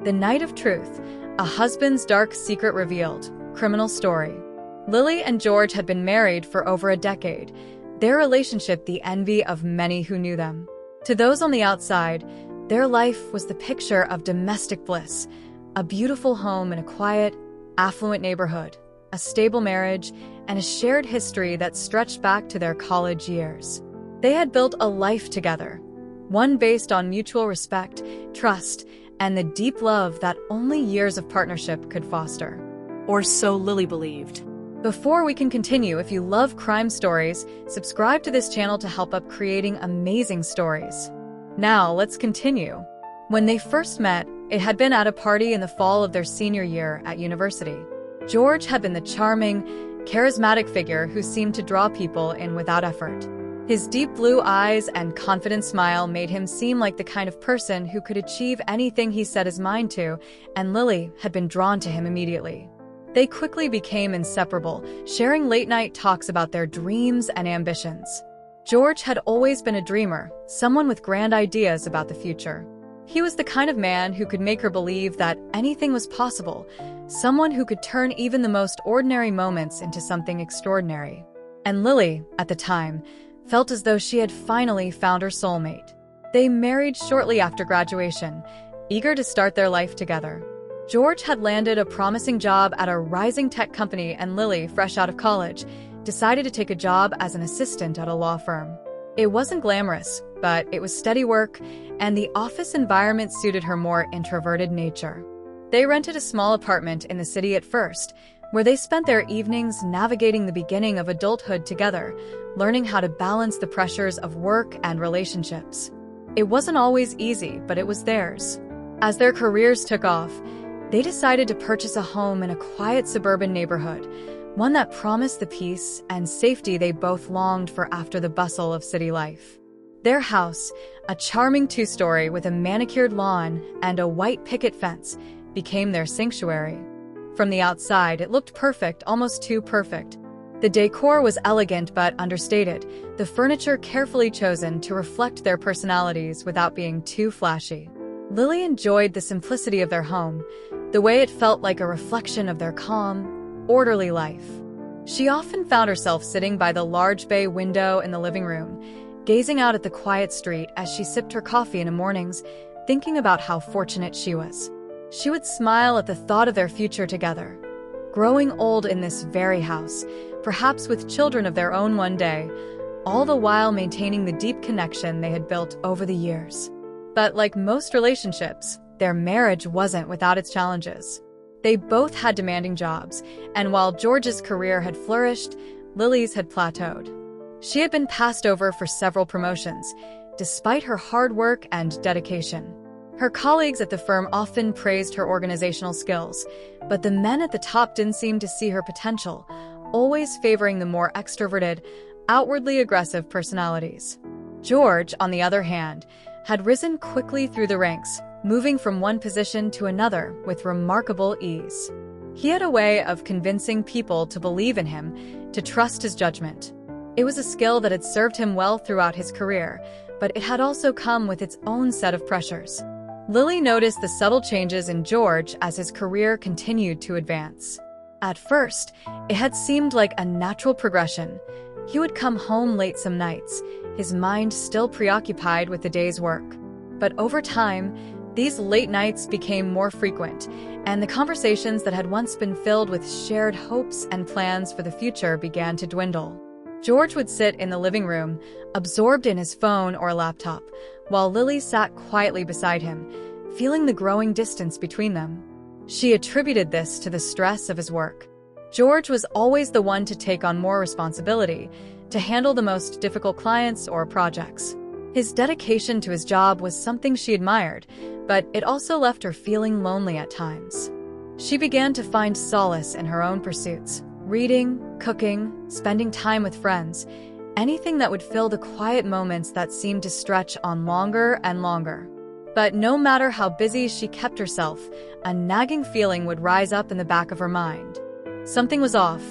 The Night of Truth, a husband's dark secret revealed, criminal story. Lily and George had been married for over a decade, their relationship the envy of many who knew them. To those on the outside, their life was the picture of domestic bliss, a beautiful home in a quiet, affluent neighborhood, a stable marriage, and a shared history that stretched back to their college years. They had built a life together, one based on mutual respect, trust, and the deep love that only years of partnership could foster. Or so Lily believed. Before we can continue, if you love crime stories, subscribe to this channel to help up creating amazing stories. Now, let's continue. When they first met, it had been at a party in the fall of their senior year at university. George had been the charming, charismatic figure who seemed to draw people in without effort. His deep blue eyes and confident smile made him seem like the kind of person who could achieve anything he set his mind to, and Lily had been drawn to him immediately. They quickly became inseparable, sharing late-night talks about their dreams and ambitions. George had always been a dreamer, someone with grand ideas about the future. He was the kind of man who could make her believe that anything was possible, someone who could turn even the most ordinary moments into something extraordinary. And Lily, at the time, felt as though she had finally found her soulmate. They married shortly after graduation, eager to start their life together. George had landed a promising job at a rising tech company, and Lily, fresh out of college, decided to take a job as an assistant at a law firm. It wasn't glamorous, but it was steady work, and the office environment suited her more introverted nature. They rented a small apartment in the city at first, where they spent their evenings navigating the beginning of adulthood together, learning how to balance the pressures of work and relationships. It wasn't always easy, but it was theirs. As their careers took off, they decided to purchase a home in a quiet suburban neighborhood, one that promised the peace and safety they both longed for after the bustle of city life. Their house, a charming two-story with a manicured lawn and a white picket fence, became their sanctuary. From the outside, it looked perfect, almost too perfect. The decor was elegant but understated, the furniture carefully chosen to reflect their personalities without being too flashy. Lily enjoyed the simplicity of their home, the way it felt like a reflection of their calm, orderly life. She often found herself sitting by the large bay window in the living room, gazing out at the quiet street as she sipped her coffee in the mornings, thinking about how fortunate she was. She would smile at the thought of their future together, growing old in this very house, perhaps with children of their own one day, all the while maintaining the deep connection they had built over the years. But like most relationships, their marriage wasn't without its challenges. They both had demanding jobs, and while George's career had flourished, Lily's had plateaued. She had been passed over for several promotions, despite her hard work and dedication. Her colleagues at the firm often praised her organizational skills, but the men at the top didn't seem to see her potential, always favoring the more extroverted, outwardly aggressive personalities. George, on the other hand, had risen quickly through the ranks, moving from one position to another with remarkable ease. He had a way of convincing people to believe in him, to trust his judgment. It was a skill that had served him well throughout his career, but it had also come with its own set of pressures. Lily noticed the subtle changes in George as his career continued to advance. At first, it had seemed like a natural progression. He would come home late some nights, his mind still preoccupied with the day's work. But over time, these late nights became more frequent, and the conversations that had once been filled with shared hopes and plans for the future began to dwindle. George would sit in the living room, absorbed in his phone or laptop, while Lily sat quietly beside him, feeling the growing distance between them. She attributed this to the stress of his work. George was always the one to take on more responsibility, to handle the most difficult clients or projects. His dedication to his job was something she admired, but it also left her feeling lonely at times. She began to find solace in her own pursuits, reading, cooking, spending time with friends, anything that would fill the quiet moments that seemed to stretch on longer and longer. But no matter how busy she kept herself, a nagging feeling would rise up in the back of her mind. Something was off,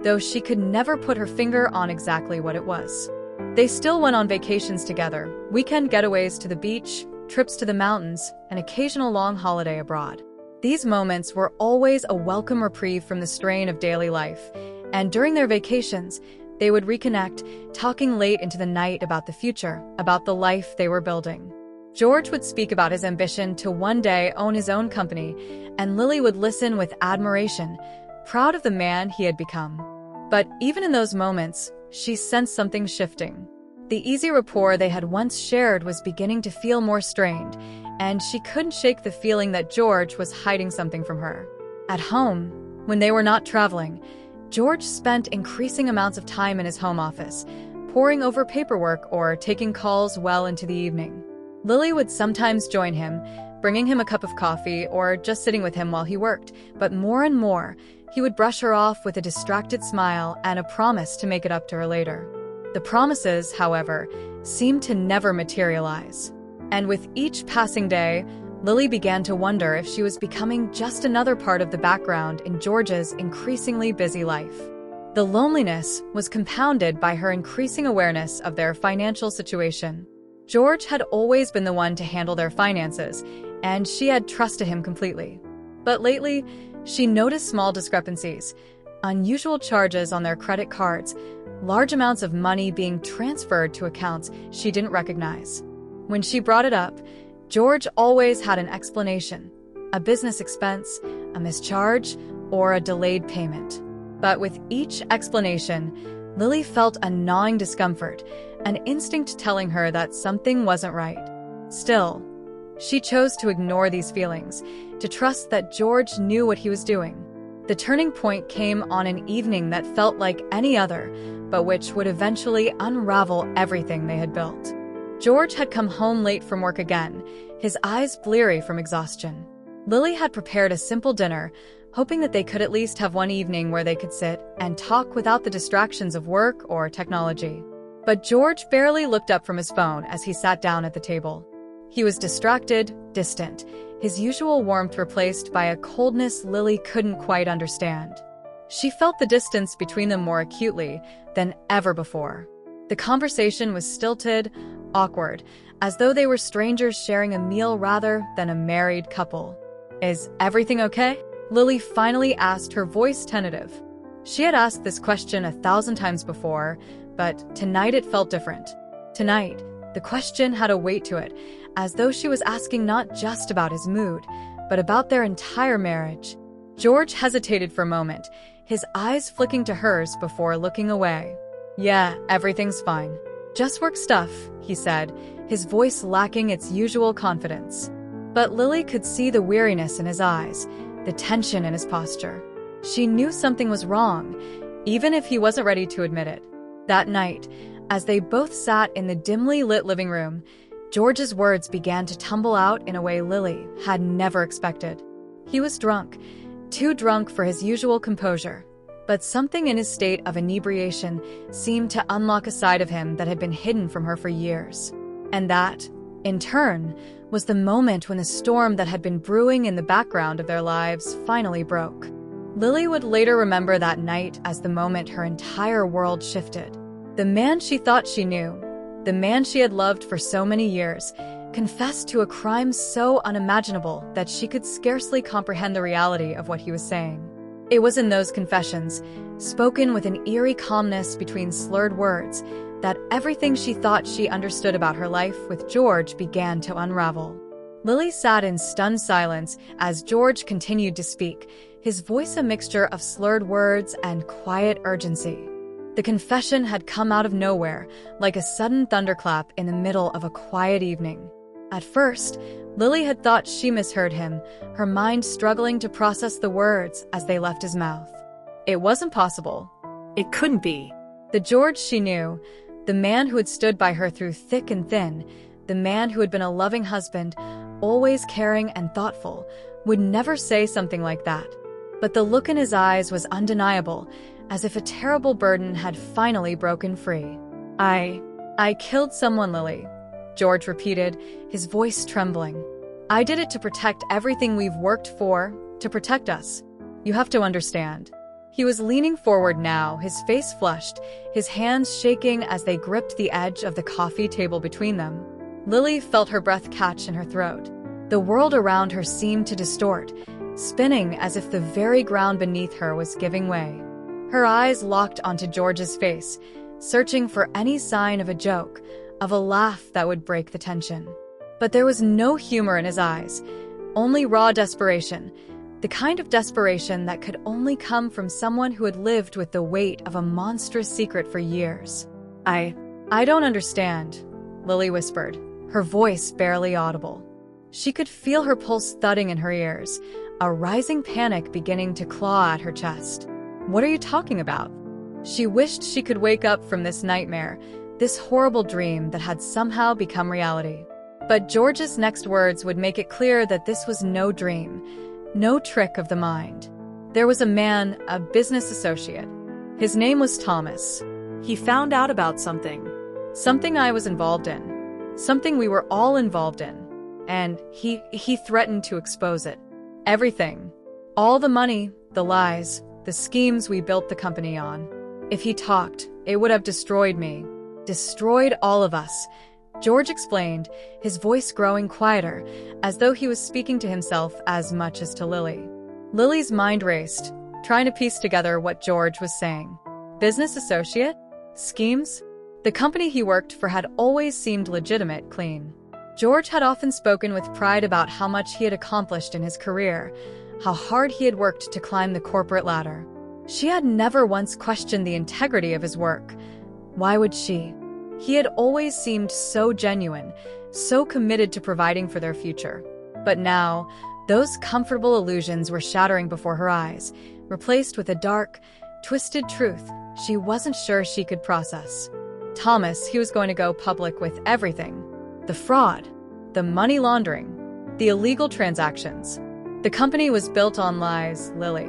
though she could never put her finger on exactly what it was. They still went on vacations together, weekend getaways to the beach, trips to the mountains, an occasional long holiday abroad. These moments were always a welcome reprieve from the strain of daily life, and during their vacations, they would reconnect, talking late into the night about the future, about the life they were building. George would speak about his ambition to one day own his own company, and Lily would listen with admiration, proud of the man he had become. But even in those moments, she sensed something shifting. The easy rapport they had once shared was beginning to feel more strained, and she couldn't shake the feeling that George was hiding something from her. At home, when they were not traveling, George spent increasing amounts of time in his home office, poring over paperwork or taking calls well into the evening. Lily would sometimes join him, bringing him a cup of coffee or just sitting with him while he worked, but more and more, he would brush her off with a distracted smile and a promise to make it up to her later. The promises, however, seemed to never materialize. And with each passing day, Lily began to wonder if she was becoming just another part of the background in George's increasingly busy life. The loneliness was compounded by her increasing awareness of their financial situation. George had always been the one to handle their finances, and she had trusted him completely. But lately, she noticed small discrepancies, unusual charges on their credit cards, large amounts of money being transferred to accounts she didn't recognize. When she brought it up, George always had an explanation: a business expense, a mischarge, or a delayed payment. But with each explanation, Lily felt a gnawing discomfort, an instinct telling her that something wasn't right. Still, she chose to ignore these feelings, to trust that George knew what he was doing. The turning point came on an evening that felt like any other, but which would eventually unravel everything they had built. George had come home late from work again, his eyes bleary from exhaustion. Lily had prepared a simple dinner, hoping that they could at least have one evening where they could sit and talk without the distractions of work or technology. But George barely looked up from his phone as he sat down at the table. He was distracted, distant, his usual warmth replaced by a coldness Lily couldn't quite understand. She felt the distance between them more acutely than ever before. The conversation was stilted, awkward, as though they were strangers sharing a meal rather than a married couple. "Is everything okay?" Lily finally asked, her voice tentative. She had asked this question 1,000 times before, but tonight it felt different. Tonight, the question had a weight to it, as though she was asking not just about his mood, but about their entire marriage. George hesitated for a moment, his eyes flicking to hers before looking away. "Yeah, everything's fine. Just work stuff," he said, his voice lacking its usual confidence. But Lily could see the weariness in his eyes, the tension in his posture. She knew something was wrong, even if he wasn't ready to admit it. That night, as they both sat in the dimly lit living room, George's words began to tumble out in a way Lily had never expected. He was drunk, too drunk for his usual composure, but something in his state of inebriation seemed to unlock a side of him that had been hidden from her for years. And that, in turn, was the moment when the storm that had been brewing in the background of their lives finally broke. Lily would later remember that night as the moment her entire world shifted. The man she thought she knew, the man she had loved for so many years, confessed to a crime so unimaginable that she could scarcely comprehend the reality of what he was saying. It was in those confessions, spoken with an eerie calmness between slurred words, that everything she thought she understood about her life with George began to unravel. Lily sat in stunned silence as George continued to speak, his voice a mixture of slurred words and quiet urgency. The confession had come out of nowhere, like a sudden thunderclap in the middle of a quiet evening. At first, Lily had thought she misheard him, her mind struggling to process the words as they left his mouth. It wasn't possible. It couldn't be. The George she knew, the man who had stood by her through thick and thin, the man who had been a loving husband, always caring and thoughtful, would never say something like that. But the look in his eyes was undeniable, as if a terrible burden had finally broken free. I killed someone, Lily," George repeated, his voice trembling. "I did it to protect everything we've worked for, to protect us. You have to understand." He was leaning forward now, his face flushed, his hands shaking as they gripped the edge of the coffee table between them. Lily felt her breath catch in her throat. The world around her seemed to distort, spinning as if the very ground beneath her was giving way. Her eyes locked onto George's face, searching for any sign of a joke, of a laugh that would break the tension. But there was no humor in his eyes, only raw desperation, the kind of desperation that could only come from someone who had lived with the weight of a monstrous secret for years. I don't understand," Lily whispered, her voice barely audible. She could feel her pulse thudding in her ears, a rising panic beginning to claw at her chest. "What are you talking about?" She wished she could wake up from this nightmare, this horrible dream that had somehow become reality. But George's next words would make it clear that this was no dream, no trick of the mind. There was a man, a business associate. His name was Thomas. He found out about something. Something I was involved in. Something we were all involved in. And he threatened to expose it. Everything. All the money, the lies, the schemes we built the company on. If he talked, it would have destroyed me. Destroyed all of us. George explained, his voice growing quieter, as though he was speaking to himself as much as to Lily. Lily's mind raced, trying to piece together what George was saying. Business associate? Schemes? The company he worked for had always seemed legitimate, clean. George had often spoken with pride about how much he had accomplished in his career, how hard he had worked to climb the corporate ladder. She had never once questioned the integrity of his work. Why would she? He had always seemed so genuine, so committed to providing for their future. But now, those comfortable illusions were shattering before her eyes, replaced with a dark, twisted truth she wasn't sure she could process. Thomas, he was going to go public with everything. The fraud, the money laundering, the illegal transactions. The company was built on lies, Lily.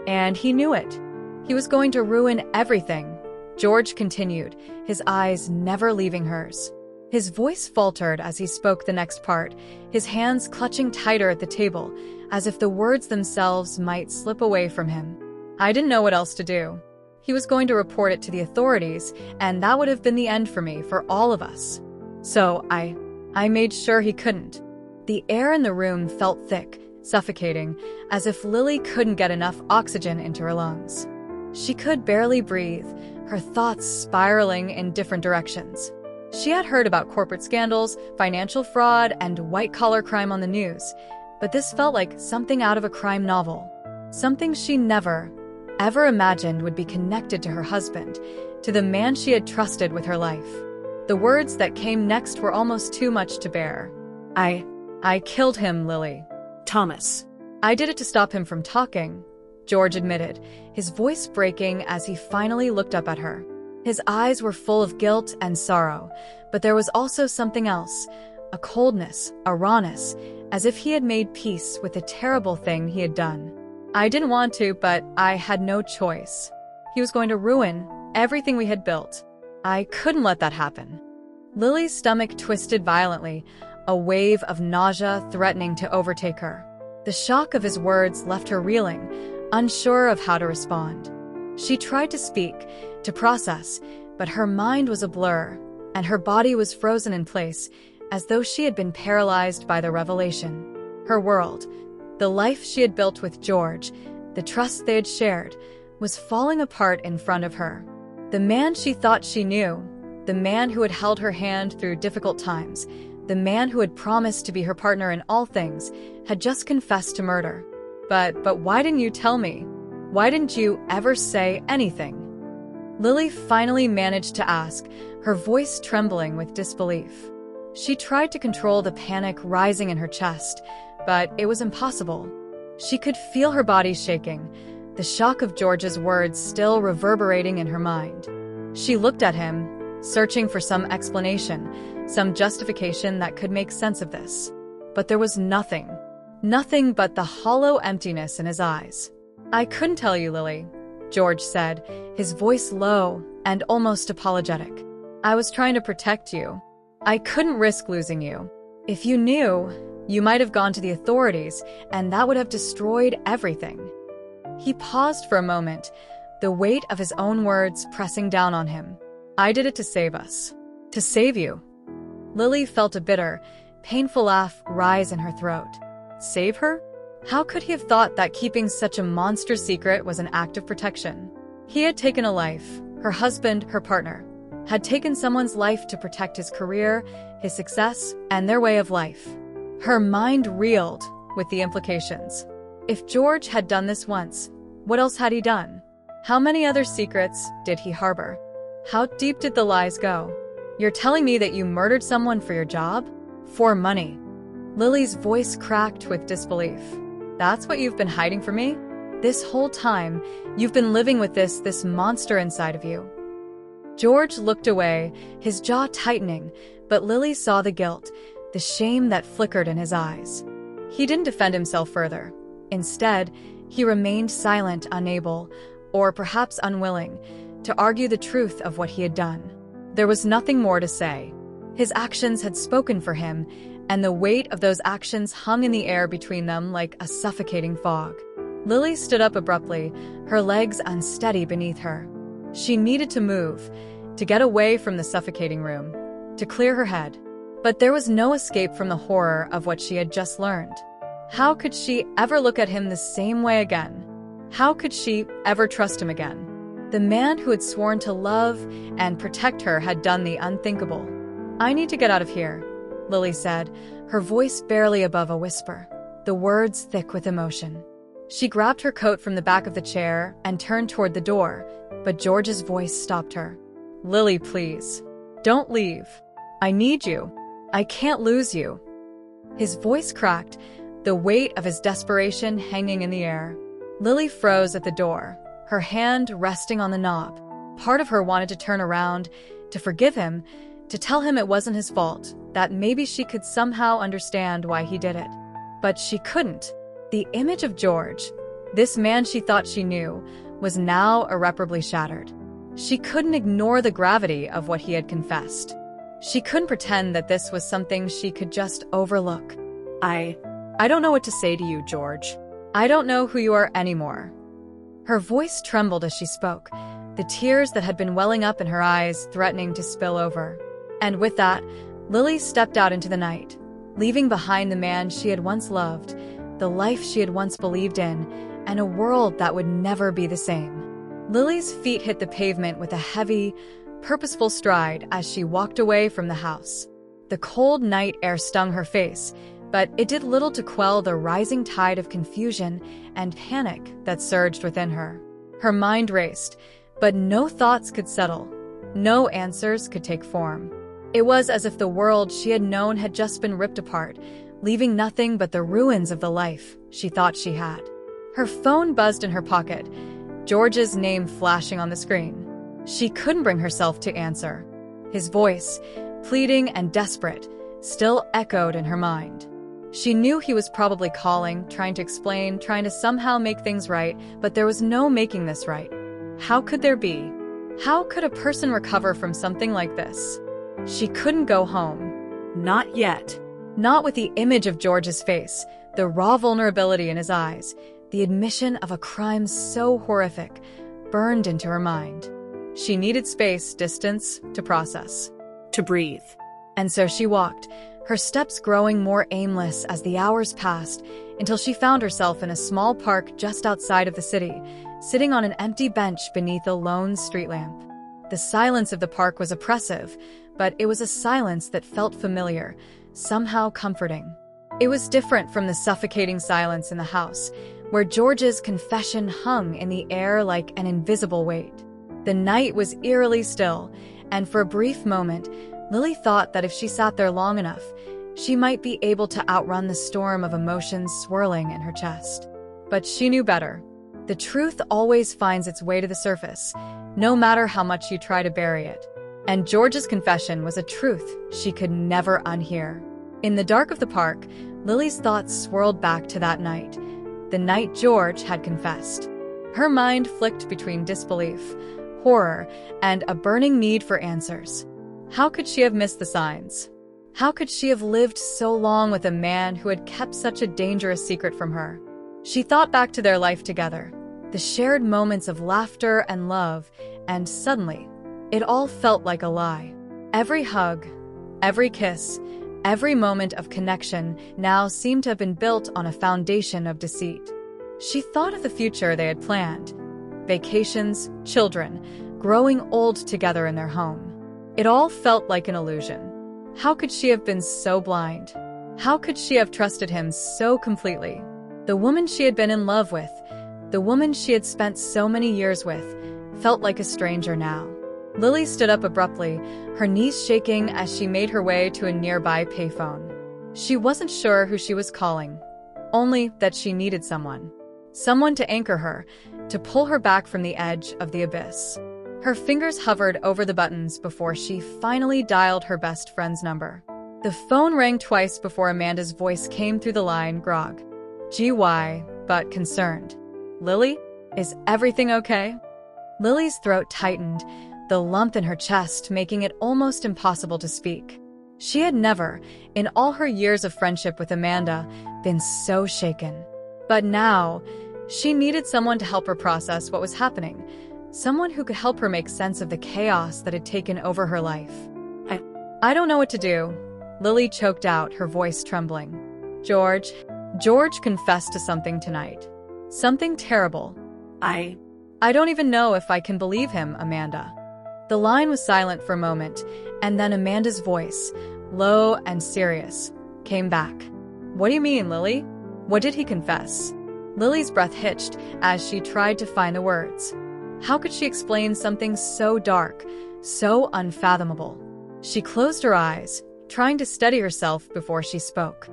And he knew it. He was going to ruin everything. George continued, his eyes never leaving hers. His voice faltered as he spoke the next part, his hands clutching tighter at the table, as if the words themselves might slip away from him. I didn't know what else to do. He was going to report it to the authorities, and that would have been the end for me, for all of us. So I made sure he couldn't. The air in the room felt thick, suffocating, as if Lily couldn't get enough oxygen into her lungs. She could barely breathe, her thoughts spiraling in different directions. She had heard about corporate scandals, financial fraud, and white-collar crime on the news, but this felt like something out of a crime novel. Something she never, ever imagined would be connected to her husband, to the man she had trusted with her life. The words that came next were almost too much to bear. I killed him, Lily. Thomas. I did it to stop him from talking, George admitted, his voice breaking as he finally looked up at her. His eyes were full of guilt and sorrow, but there was also something else, a coldness, a rawness, as if he had made peace with the terrible thing he had done. I didn't want to, but I had no choice. He was going to ruin everything we had built. I couldn't let that happen. Lily's stomach twisted violently, a wave of nausea threatening to overtake her. The shock of his words left her reeling, unsure of how to respond. She tried to speak, to process, but her mind was a blur, and her body was frozen in place, as though she had been paralyzed by the revelation. Her world, the life she had built with George, the trust they had shared, was falling apart in front of her. The man she thought she knew, the man who had held her hand through difficult times, the man who had promised to be her partner in all things, had just confessed to murder. But why didn't you tell me? Why didn't you ever say anything? Lily finally managed to ask, her voice trembling with disbelief. She tried to control the panic rising in her chest, but it was impossible. She could feel her body shaking, the shock of George's words still reverberating in her mind. She looked at him, searching for some explanation, some justification that could make sense of this. But there was nothing. Nothing but the hollow emptiness in his eyes. I couldn't tell you, Lily, George said, his voice low and almost apologetic. I was trying to protect you. I couldn't risk losing you. If you knew, you might have gone to the authorities, and that would have destroyed everything. He paused for a moment, the weight of his own words pressing down on him. I did it to save us. To save you. Lily felt a bitter, painful laugh rise in her throat. Save her? How could he have thought that keeping such a monstrous secret was an act of protection? He had taken a life, her husband, her partner, had taken someone's life to protect his career, his success, and their way of life. Her mind reeled with the implications. If George had done this once, what else had he done? How many other secrets did he harbor? How deep did the lies go? You're telling me that you murdered someone for your job? For money? Lily's voice cracked with disbelief. That's what you've been hiding from me? This whole time, you've been living with this monster inside of you. George looked away, his jaw tightening, but Lily saw the guilt, the shame that flickered in his eyes. He didn't defend himself further. Instead, he remained silent, unable, or perhaps unwilling, to argue the truth of what he had done. There was nothing more to say. His actions had spoken for him, and the weight of those actions hung in the air between them like a suffocating fog. Lily stood up abruptly, her legs unsteady beneath her. She needed to move, to get away from the suffocating room, to clear her head. But there was no escape from the horror of what she had just learned. How could she ever look at him the same way again? How could she ever trust him again? The man who had sworn to love and protect her had done the unthinkable. I need to get out of here, Lily said, her voice barely above a whisper, the words thick with emotion. She grabbed her coat from the back of the chair and turned toward the door, but George's voice stopped her. Lily, please. Don't leave. I need you. I can't lose you. His voice cracked, the weight of his desperation hanging in the air. Lily froze at the door, her hand resting on the knob. Part of her wanted to turn around, to forgive him, to tell him it wasn't his fault, that maybe she could somehow understand why he did it. But she couldn't. The image of George, this man she thought she knew, was now irreparably shattered. She couldn't ignore the gravity of what he had confessed. She couldn't pretend that this was something she could just overlook. I don't know what to say to you, George. I don't know who you are anymore. Her voice trembled as she spoke, the tears that had been welling up in her eyes threatening to spill over. And with that, Lily stepped out into the night, leaving behind the man she had once loved, the life she had once believed in, and a world that would never be the same. Lily's feet hit the pavement with a heavy, purposeful stride as she walked away from the house. The cold night air stung her face, but it did little to quell the rising tide of confusion and panic that surged within her. Her mind raced, but no thoughts could settle. No answers could take form. It was as if the world she had known had just been ripped apart, leaving nothing but the ruins of the life she thought she had. Her phone buzzed in her pocket, George's name flashing on the screen. She couldn't bring herself to answer. His voice, pleading and desperate, still echoed in her mind. She knew he was probably calling, trying to explain, trying to somehow make things right, but there was no making this right. How could there be? How could a person recover from something like this? She couldn't go home. Not yet. Not with the image of George's face, the raw vulnerability in his eyes, the admission of a crime so horrific, burned into her mind. She needed space, distance, to process. To breathe. And so she walked, her steps growing more aimless as the hours passed, until she found herself in a small park just outside of the city, sitting on an empty bench beneath a lone street lamp. The silence of the park was oppressive, but it was a silence that felt familiar, somehow comforting. It was different from the suffocating silence in the house, where George's confession hung in the air like an invisible weight. The night was eerily still, and for a brief moment, Lily thought that if she sat there long enough, she might be able to outrun the storm of emotions swirling in her chest. But she knew better. The truth always finds its way to the surface, no matter how much you try to bury it. And George's confession was a truth she could never unhear. In the dark of the park, Lily's thoughts swirled back to that night, the night George had confessed. Her mind flicked between disbelief, horror, and a burning need for answers. How could she have missed the signs? How could she have lived so long with a man who had kept such a dangerous secret from her? She thought back to their life together, the shared moments of laughter and love, and suddenly, it all felt like a lie. Every hug, Every kiss, every moment of connection now seemed to have been built on a foundation of deceit. She thought of the future they had planned. Vacations, children, growing old together in their home. It all felt like an illusion. How could she have been so blind? How could she have trusted him so completely? The woman she had been in love with, the woman she had spent so many years with, felt like a stranger now. Lily stood up abruptly, her knees shaking as she made her way to a nearby payphone. She wasn't sure who she was calling, only that she needed someone. Someone to anchor her, to pull her back from the edge of the abyss. Her fingers hovered over the buttons before she finally dialed her best friend's number. The phone rang twice before Amanda's voice came through the line, grog. GY, but concerned. Lily, is everything okay? Lily's throat tightened, the lump in her chest making it almost impossible to speak. She had never, in all her years of friendship with Amanda, been so shaken. But now, she needed someone to help her process what was happening. Someone who could help her make sense of the chaos that had taken over her life. I don't know what to do, Lily choked out, her voice trembling. George confessed to something tonight. Something terrible. I don't even know if I can believe him, Amanda. The line was silent for a moment, and then Amanda's voice, low and serious, came back. What do you mean, Lily? What did he confess? Lily's breath hitched as she tried to find the words. How could she explain something so dark, so unfathomable? She closed her eyes, trying to steady herself before she spoke.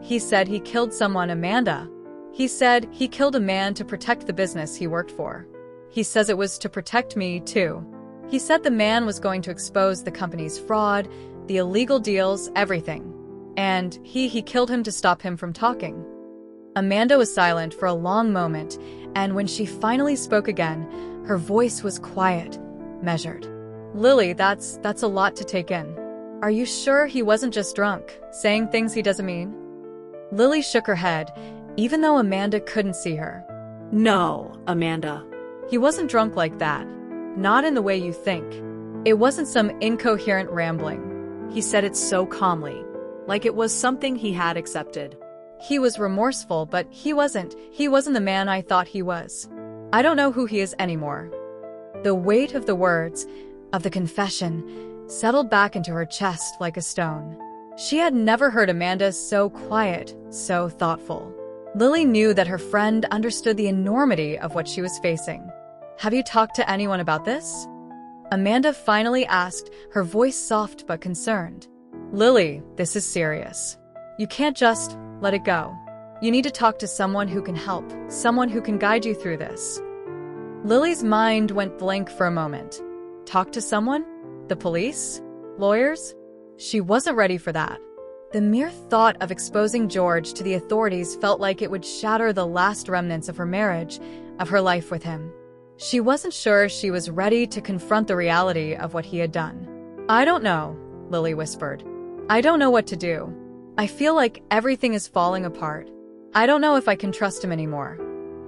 He said he killed someone, Amanda. He said he killed a man to protect the business he worked for. He says it was to protect me, too. He said the man was going to expose the company's fraud, the illegal deals, everything. And he killed him to stop him from talking. Amanda was silent for a long moment, and when she finally spoke again, her voice was quiet, measured. Lily, that's a lot to take in. Are you sure he wasn't just drunk, saying things he doesn't mean? Lily shook her head, even though Amanda couldn't see her. No, Amanda. He wasn't drunk like that. Not in the way you think. It wasn't some incoherent rambling. He said it so calmly, like it was something he had accepted. He was remorseful, but he wasn't the man I thought he was. I don't know who he is anymore. The weight of the words, of the confession, settled back into her chest like a stone. She had never heard Amanda so quiet, so thoughtful. Lily knew that her friend understood the enormity of what she was facing. Have you talked to anyone about this? Amanda finally asked, her voice soft but concerned. Lily, this is serious. You can't just let it go. You need to talk to someone who can help, someone who can guide you through this. Lily's mind went blank for a moment. Talk to someone? The police? Lawyers? She wasn't ready for that. The mere thought of exposing George to the authorities felt like it would shatter the last remnants of her marriage, of her life with him. She wasn't sure she was ready to confront the reality of what he had done. I don't know, Lily whispered. I don't know what to do. I feel like everything is falling apart. I don't know if I can trust him anymore.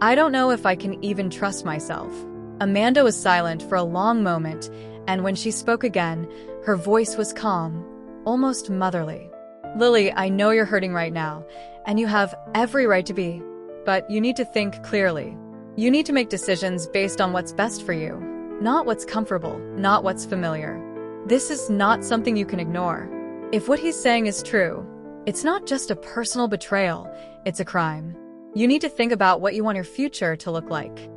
I don't know if I can even trust myself. Amanda was silent for a long moment, and when she spoke again, her voice was calm, almost motherly. Lily, I know you're hurting right now, and you have every right to be. But you need to think clearly. You need to make decisions based on what's best for you, not what's comfortable, not what's familiar. This is not something you can ignore. If what he's saying is true, it's not just a personal betrayal, it's a crime. You need to think about what you want your future to look like.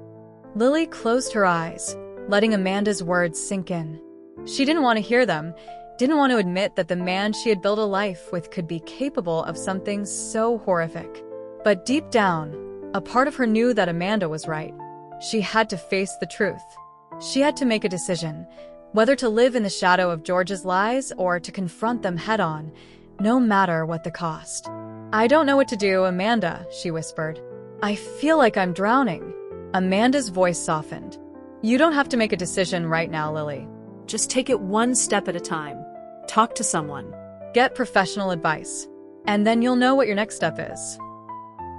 Lily closed her eyes, letting Amanda's words sink in. She didn't want to hear them, didn't want to admit that the man she had built a life with could be capable of something so horrific. But deep down, a part of her knew that Amanda was right. She had to face the truth. She had to make a decision, whether to live in the shadow of George's lies or to confront them head-on, no matter what the cost. I don't know what to do, Amanda, she whispered. I feel like I'm drowning. Amanda's voice softened. You don't have to make a decision right now, Lily. Just take it one step at a time. Talk to someone. Get professional advice. And then you'll know what your next step is.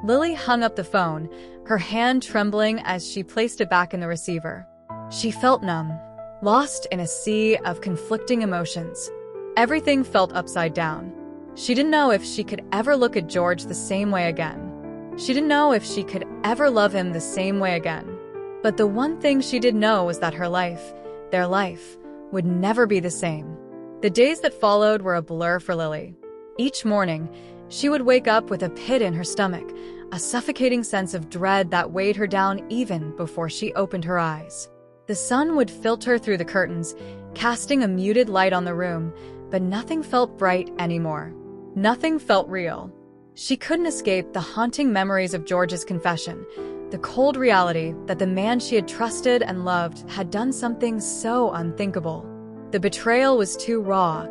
Lily hung up the phone, her hand trembling as she placed it back in the receiver. She felt numb, lost in a sea of conflicting emotions. Everything felt upside down. She didn't know if she could ever look at George the same way again. She didn't know if she could ever love him the same way again. But the one thing she did know was that her life, their life, would never be the same. The days that followed were a blur for Lily. Each morning, she would wake up with a pit in her stomach, a suffocating sense of dread that weighed her down even before she opened her eyes. The sun would filter through the curtains, casting a muted light on the room, but nothing felt bright anymore. Nothing felt real. She couldn't escape the haunting memories of George's confession, the cold reality that the man she had trusted and loved had done something so unthinkable. The betrayal was too raw,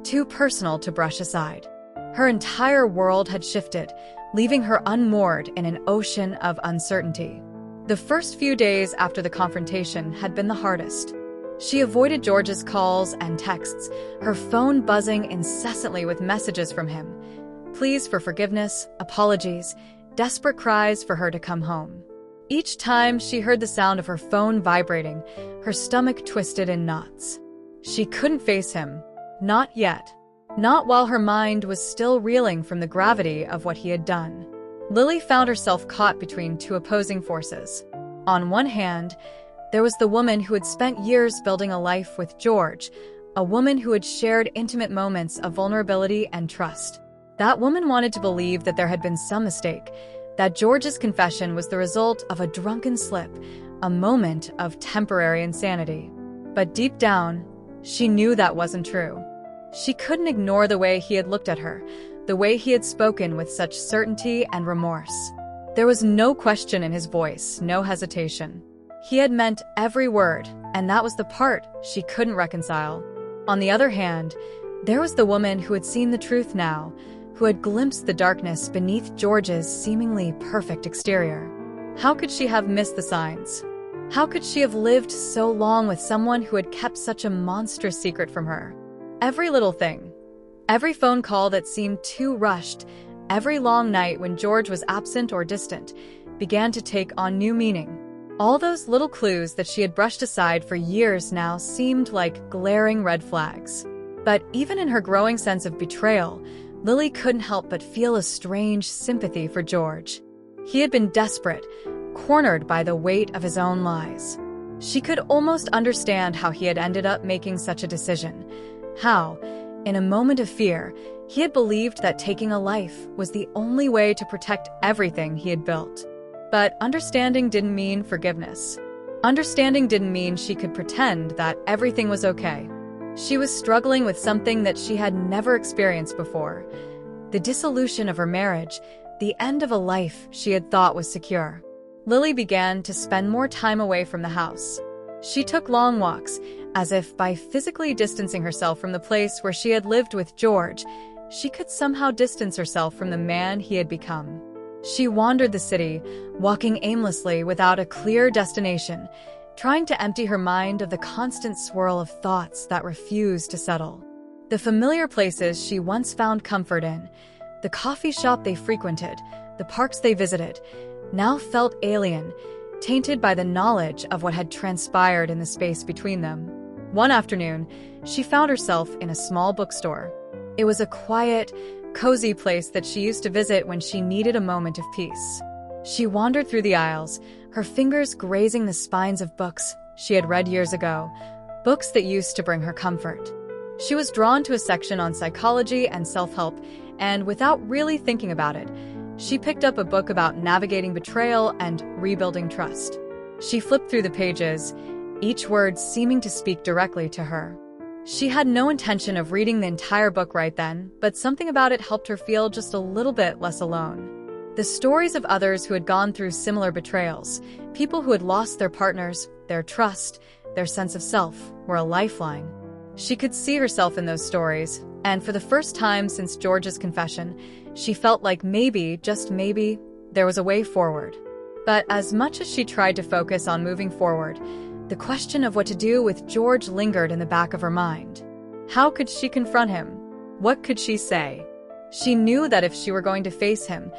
too personal to brush aside. Her entire world had shifted, leaving her unmoored in an ocean of uncertainty. The first few days after the confrontation had been the hardest. She avoided George's calls and texts, her phone buzzing incessantly with messages from him. Pleas for forgiveness, apologies, desperate cries for her to come home. Each time she heard the sound of her phone vibrating, her stomach twisted in knots. She couldn't face him. Not yet. Not while her mind was still reeling from the gravity of what he had done. Lily found herself caught between two opposing forces. On one hand, there was the woman who had spent years building a life with George, a woman who had shared intimate moments of vulnerability and trust. That woman wanted to believe that there had been some mistake, that George's confession was the result of a drunken slip, a moment of temporary insanity. But deep down, she knew that wasn't true. She couldn't ignore the way he had looked at her, the way he had spoken with such certainty and remorse. There was no question in his voice, no hesitation. He had meant every word, and that was the part she couldn't reconcile. On the other hand, there was the woman who had seen the truth now, who had glimpsed the darkness beneath George's seemingly perfect exterior. How could she have missed the signs? How could she have lived so long with someone who had kept such a monstrous secret from her? Every little thing, every phone call that seemed too rushed, every long night when George was absent or distant, began to take on new meaning. All those little clues that she had brushed aside for years now seemed like glaring red flags. But even in her growing sense of betrayal, Lily couldn't help but feel a strange sympathy for George. He had been desperate, cornered by the weight of his own lies. She could almost understand how he had ended up making such a decision. How, in a moment of fear, he had believed that taking a life was the only way to protect everything he had built. But understanding didn't mean forgiveness. Understanding didn't mean she could pretend that everything was okay. She was struggling with something that she had never experienced before. The dissolution of her marriage, the end of a life she had thought was secure. Lily began to spend more time away from the house. She took long walks, as if by physically distancing herself from the place where she had lived with George, she could somehow distance herself from the man he had become. She wandered the city, walking aimlessly without a clear destination, trying to empty her mind of the constant swirl of thoughts that refused to settle. The familiar places she once found comfort in, the coffee shop they frequented, the parks they visited, now felt alien, tainted by the knowledge of what had transpired in the space between them. One afternoon, she found herself in a small bookstore. It was a quiet, cozy place that she used to visit when she needed a moment of peace. She wandered through the aisles, her fingers grazing the spines of books she had read years ago, books that used to bring her comfort. She was drawn to a section on psychology and self-help, and without really thinking about it, she picked up a book about navigating betrayal and rebuilding trust. She flipped through the pages, each word seeming to speak directly to her. She had no intention of reading the entire book right then, but something about it helped her feel just a little bit less alone. The stories of others who had gone through similar betrayals, people who had lost their partners, their trust, their sense of self, were a lifeline. She could see herself in those stories, and for the first time since George's confession, she felt like maybe, just maybe, there was a way forward. But as much as she tried to focus on moving forward, the question of what to do with George lingered in the back of her mind. How could she confront him? What could she say? She knew that if she were going to face him,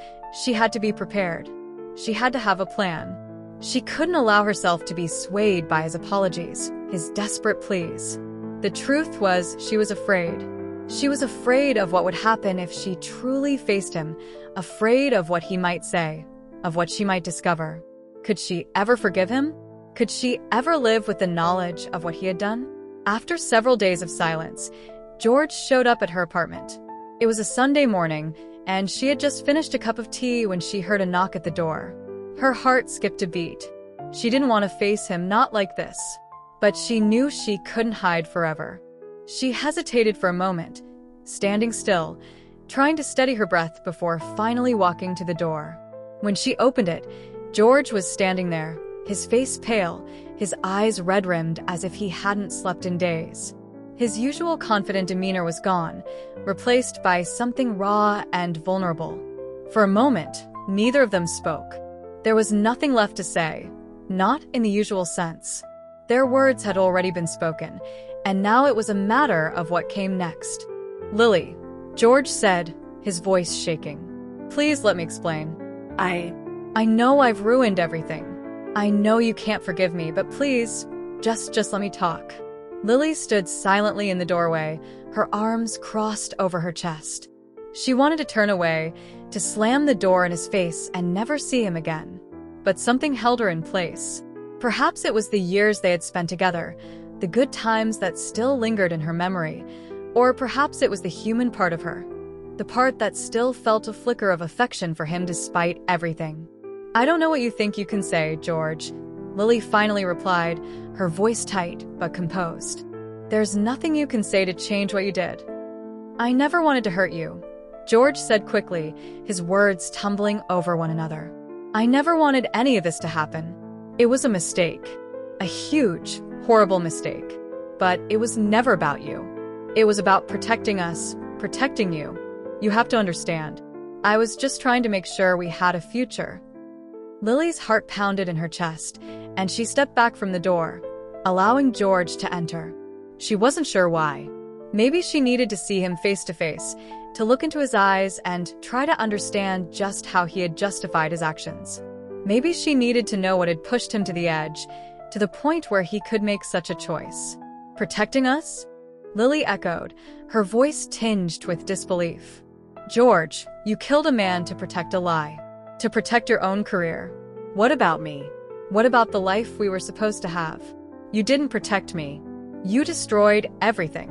she had to be prepared. She had to have a plan. She couldn't allow herself to be swayed by his apologies, his desperate pleas. The truth was, she was afraid. She was afraid of what would happen if she truly faced him, afraid of what he might say, of what she might discover. Could she ever forgive him? Could she ever live with the knowledge of what he had done? After several days of silence, George showed up at her apartment. It was a Sunday morning, and she had just finished a cup of tea when she heard a knock at the door. Her heart skipped a beat. She didn't want to face him, not like this. But she knew she couldn't hide forever. She hesitated for a moment, standing still, trying to steady her breath before finally walking to the door. When she opened it, George was standing there, his face pale, his eyes red-rimmed as if he hadn't slept in days. His usual confident demeanor was gone, replaced by something raw and vulnerable. For a moment, neither of them spoke. There was nothing left to say, not in the usual sense. Their words had already been spoken, and now it was a matter of what came next. "Lily," George said, his voice shaking. "Please let me explain. I know I've ruined everything. I know you can't forgive me, but please, just let me talk." Lily stood silently in the doorway, her arms crossed over her chest. She wanted to turn away, to slam the door in his face and never see him again. But something held her in place. Perhaps it was the years they had spent together, the good times that still lingered in her memory, or perhaps it was the human part of her, the part that still felt a flicker of affection for him despite everything. "I don't know what you think you can say, George," Lily finally replied, her voice tight but composed. "There's nothing you can say to change what you did." "I never wanted to hurt you," George said quickly, his words tumbling over one another. "I never wanted any of this to happen. It was a mistake. A huge, horrible mistake. But it was never about you. It was about protecting us, protecting you. You have to understand. I was just trying to make sure we had a future." Lily's heart pounded in her chest, and she stepped back from the door, allowing George to enter. She wasn't sure why. Maybe she needed to see him face to face, to look into his eyes and try to understand just how he had justified his actions. Maybe she needed to know what had pushed him to the edge, to the point where he could make such a choice. "Protecting us?" Lily echoed, her voice tinged with disbelief. "George, you killed a man to protect a lie. To protect your own career. What about me? What about the life we were supposed to have? You didn't protect me. You destroyed everything."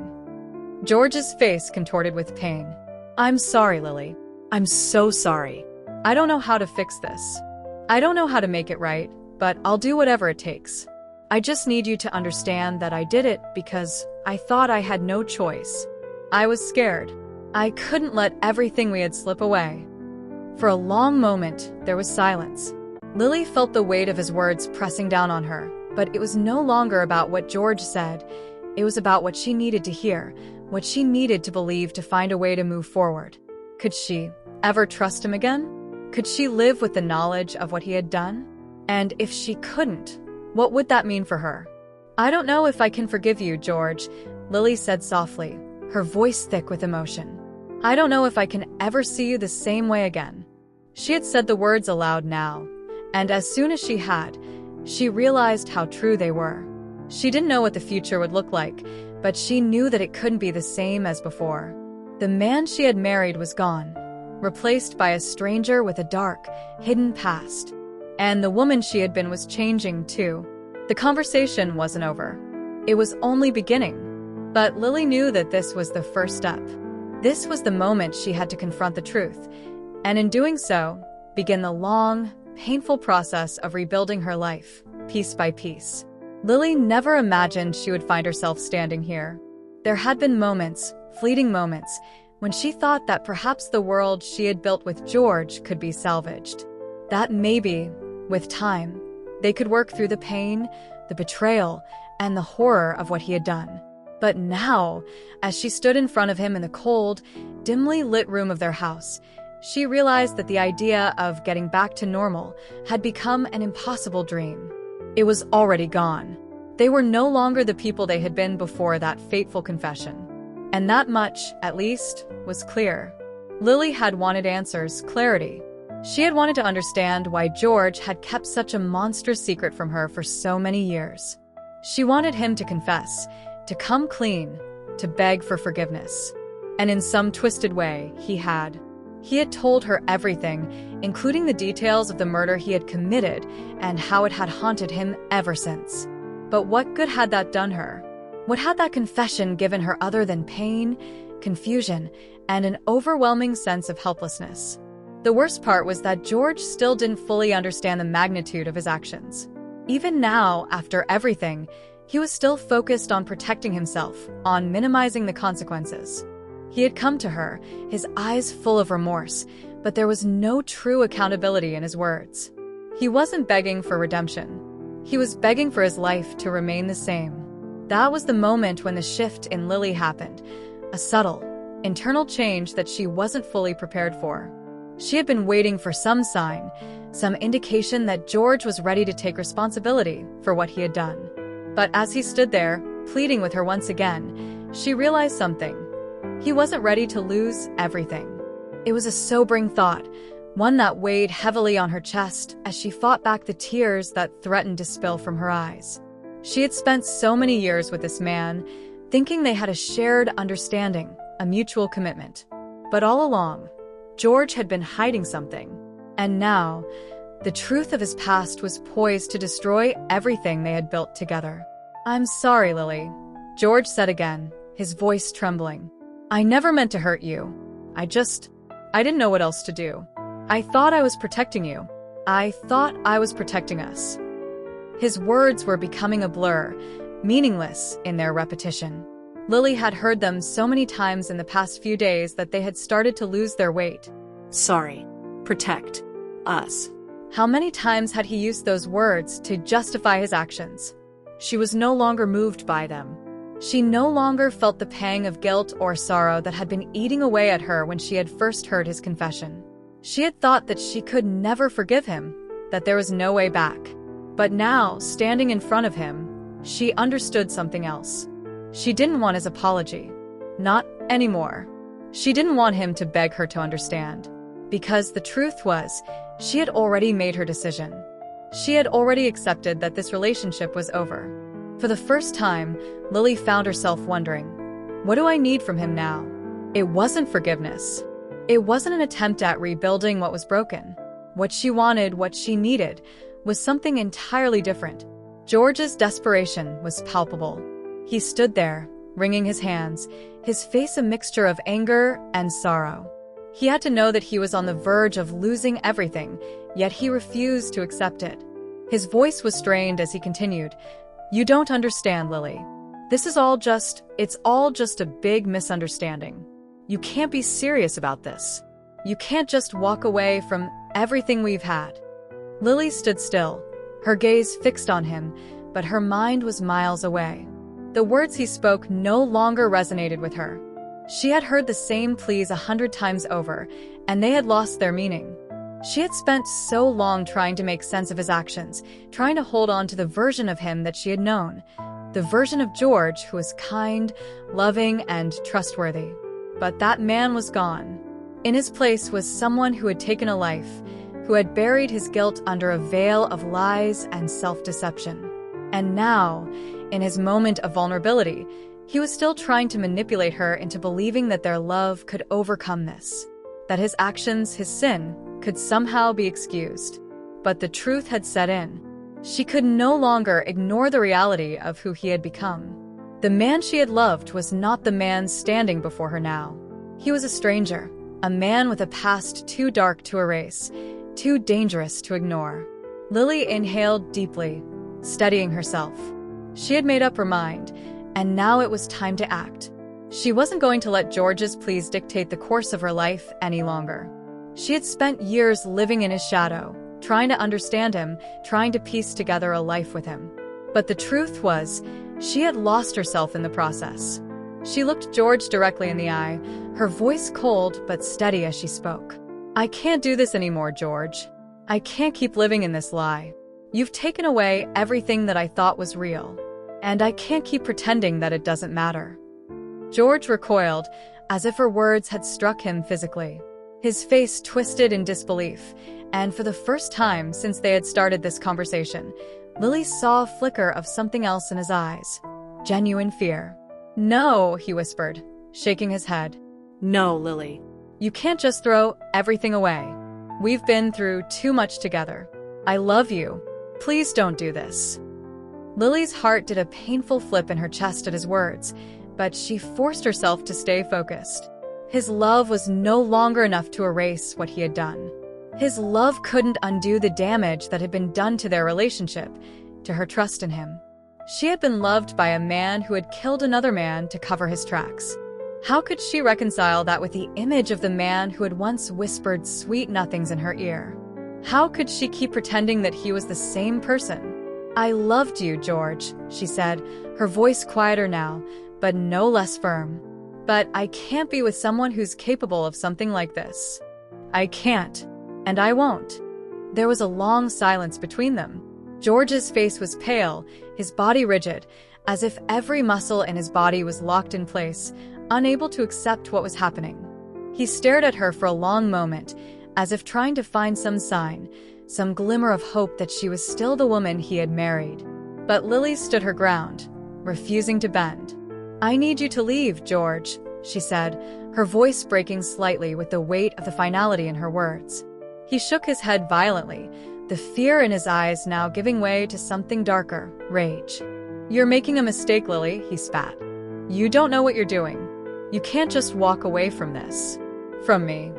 George's face contorted with pain. "I'm sorry, Lily. I'm so sorry. I don't know how to fix this. I don't know how to make it right, but I'll do whatever it takes. I just need you to understand that I did it because I thought I had no choice. I was scared. I couldn't let everything we had slip away." For a long moment, there was silence. Lily felt the weight of his words pressing down on her, but it was no longer about what George said. It was about what she needed to hear, what she needed to believe to find a way to move forward. Could she ever trust him again? Could she live with the knowledge of what he had done? And if she couldn't, what would that mean for her? "I don't know if I can forgive you, George," Lily said softly, her voice thick with emotion. "I don't know if I can ever see you the same way again." She had said the words aloud now, and as soon as she had, she realized how true they were. She didn't know what the future would look like, but she knew that it couldn't be the same as before. The man she had married was gone, replaced by a stranger with a dark, hidden past. And the woman she had been was changing too. The conversation wasn't over. It was only beginning. But Lily knew that this was the first step. This was the moment she had to confront the truth, and in doing so, begin the long, painful process of rebuilding her life, piece by piece. Lily never imagined she would find herself standing here. There had been moments, fleeting moments, when she thought that perhaps the world she had built with George could be salvaged. That maybe, with time, they could work through the pain, the betrayal, and the horror of what he had done. But now, as she stood in front of him in the cold, dimly lit room of their house, she realized that the idea of getting back to normal had become an impossible dream. It was already gone. They were no longer the people they had been before that fateful confession. And that much, at least, was clear. Lily had wanted answers, clarity. She had wanted to understand why George had kept such a monstrous secret from her for so many years. She wanted him to confess, to come clean, to beg for forgiveness. And in some twisted way, he had. He had told her everything, including the details of the murder he had committed and how it had haunted him ever since. But what good had that done her? What had that confession given her other than pain, confusion, and an overwhelming sense of helplessness? The worst part was that George still didn't fully understand the magnitude of his actions. Even now, after everything, he was still focused on protecting himself, on minimizing the consequences. He had come to her, his eyes full of remorse, but there was no true accountability in his words. He wasn't begging for redemption. He was begging for his life to remain the same. That was the moment when the shift in Lily happened, a subtle, internal change that she wasn't fully prepared for. She had been waiting for some sign, some indication that George was ready to take responsibility for what he had done. But as he stood there, pleading with her once again, she realized something. He wasn't ready to lose everything. It was a sobering thought, one that weighed heavily on her chest as she fought back the tears that threatened to spill from her eyes. She had spent so many years with this man, thinking they had a shared understanding, a mutual commitment. But all along, George had been hiding something. And now, the truth of his past was poised to destroy everything they had built together. "I'm sorry, Lily," George said again, his voice trembling. "I never meant to hurt you. I didn't know what else to do. I thought I was protecting you. I thought I was protecting us." His words were becoming a blur, meaningless in their repetition. Lily had heard them so many times in the past few days that they had started to lose their weight. Sorry. Protect us. How many times had he used those words to justify his actions? She was no longer moved by them. She no longer felt the pang of guilt or sorrow that had been eating away at her when she had first heard his confession. She had thought that she could never forgive him, that there was no way back. But now, standing in front of him, she understood something else. She didn't want his apology. Not anymore. She didn't want him to beg her to understand. Because the truth was, she had already made her decision. She had already accepted that this relationship was over. For the first time, Lily found herself wondering, what do I need from him now? It wasn't forgiveness. It wasn't an attempt at rebuilding what was broken. What she wanted, what she needed, was something entirely different. George's desperation was palpable. He stood there, wringing his hands, his face a mixture of anger and sorrow. He had to know that he was on the verge of losing everything, yet he refused to accept it. His voice was strained as he continued, "You don't understand, Lily. It's all just a big misunderstanding. You can't be serious about this. You can't just walk away from everything we've had." Lily stood still, her gaze fixed on him, but her mind was miles away. The words he spoke no longer resonated with her. She had heard the same pleas 100 times over, and they had lost their meaning. She had spent so long trying to make sense of his actions, trying to hold on to the version of him that she had known, the version of George who was kind, loving, and trustworthy. But that man was gone. In his place was someone who had taken a life, who had buried his guilt under a veil of lies and self-deception. And now, in his moment of vulnerability, he was still trying to manipulate her into believing that their love could overcome this, that his actions, his sin, could somehow be excused. But the truth had set in. She could no longer ignore the reality of who he had become. The man she had loved was not the man standing before her now. He was a stranger, a man with a past too dark to erase, too dangerous to ignore. Lily inhaled deeply, steadying herself. She had made up her mind, and now it was time to act. She wasn't going to let George's pleas dictate the course of her life any longer. She had spent years living in his shadow, trying to understand him, trying to piece together a life with him. But the truth was, she had lost herself in the process. She looked George directly in the eye, her voice cold but steady as she spoke. "I can't do this anymore, George. I can't keep living in this lie. You've taken away everything that I thought was real. And I can't keep pretending that it doesn't matter." George recoiled, as if her words had struck him physically. His face twisted in disbelief, and for the first time since they had started this conversation, Lily saw a flicker of something else in his eyes. Genuine fear. "No," he whispered, shaking his head. No, Lily. You can't just throw everything away. We've been through too much together. I love you. Please don't do this. Lily's heart did a painful flip in her chest at his words, but she forced herself to stay focused. His love was no longer enough to erase what he had done. His love couldn't undo the damage that had been done to their relationship, to her trust in him. She had been loved by a man who had killed another man to cover his tracks. How could she reconcile that with the image of the man who had once whispered sweet nothings in her ear? How could she keep pretending that he was the same person? I loved you, George, she said, her voice quieter now, but no less firm. But I can't be with someone who's capable of something like this. I can't, and I won't. There was a long silence between them. George's face was pale, his body rigid, as if every muscle in his body was locked in place, unable to accept what was happening. He stared at her for a long moment, as if trying to find some sign, some glimmer of hope that she was still the woman he had married. But Lily stood her ground, refusing to bend. I need you to leave, George, she said, her voice breaking slightly with the weight of the finality in her words. He shook his head violently, the fear in his eyes now giving way to something darker, rage. You're making a mistake, Lily, he spat. You don't know what you're doing. You can't just walk away from this. From me.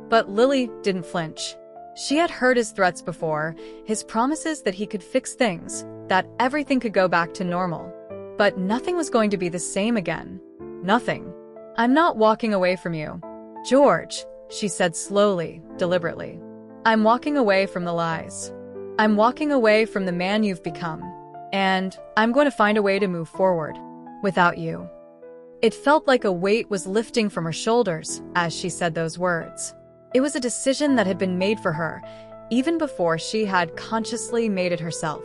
But Lily didn't flinch. She had heard his threats before, his promises that he could fix things, that everything could go back to normal. But nothing was going to be the same again. Nothing. I'm not walking away from you. George, she said slowly, deliberately. I'm walking away from the lies. I'm walking away from the man you've become. And I'm going to find a way to move forward. Without you. It felt like a weight was lifting from her shoulders as she said those words. It was a decision that had been made for her, even before she had consciously made it herself.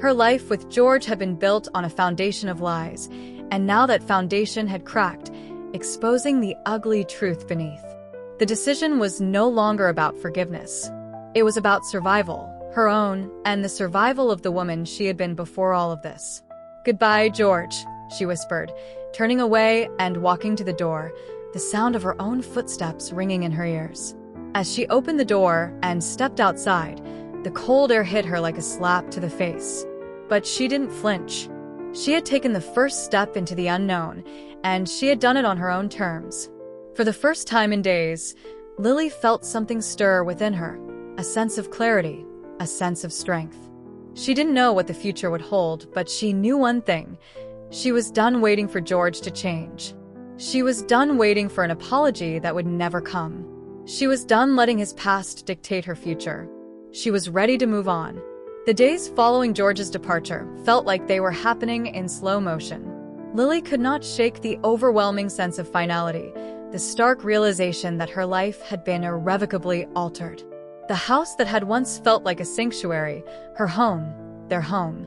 Her life with George had been built on a foundation of lies, and now that foundation had cracked, exposing the ugly truth beneath. The decision was no longer about forgiveness. It was about survival, her own, and the survival of the woman she had been before all of this. Goodbye, George, she whispered, turning away and walking to the door, the sound of her own footsteps ringing in her ears. As she opened the door and stepped outside, the cold air hit her like a slap to the face. But she didn't flinch. She had taken the first step into the unknown, and she had done it on her own terms. For the first time in days, Lily felt something stir within her, a sense of clarity, a sense of strength. She didn't know what the future would hold, but she knew one thing. She was done waiting for George to change. She was done waiting for an apology that would never come. She was done letting his past dictate her future. She was ready to move on. The days following George's departure felt like they were happening in slow motion. Lily could not shake the overwhelming sense of finality, the stark realization that her life had been irrevocably altered. The house that had once felt like a sanctuary, her home, their home,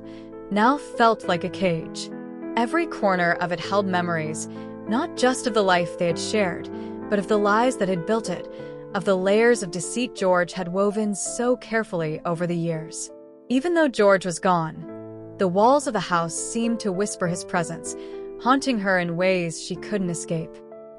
now felt like a cage. Every corner of it held memories, not just of the life they had shared, but of the lies that had built it, of the layers of deceit George had woven so carefully over the years. Even though George was gone, the walls of the house seemed to whisper his presence, haunting her in ways she couldn't escape.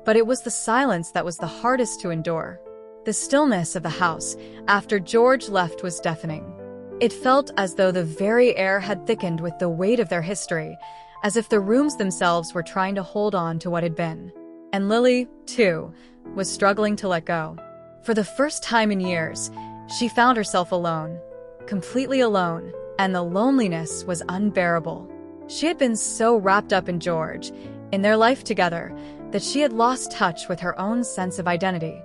But it was the silence that was the hardest to endure. The stillness of the house after George left was deafening. It felt as though the very air had thickened with the weight of their history, as if the rooms themselves were trying to hold on to what had been. And Lily, too, was struggling to let go. For the first time in years, she found herself alone, completely alone, and the loneliness was unbearable. She had been so wrapped up in George, in their life together, that she had lost touch with her own sense of identity.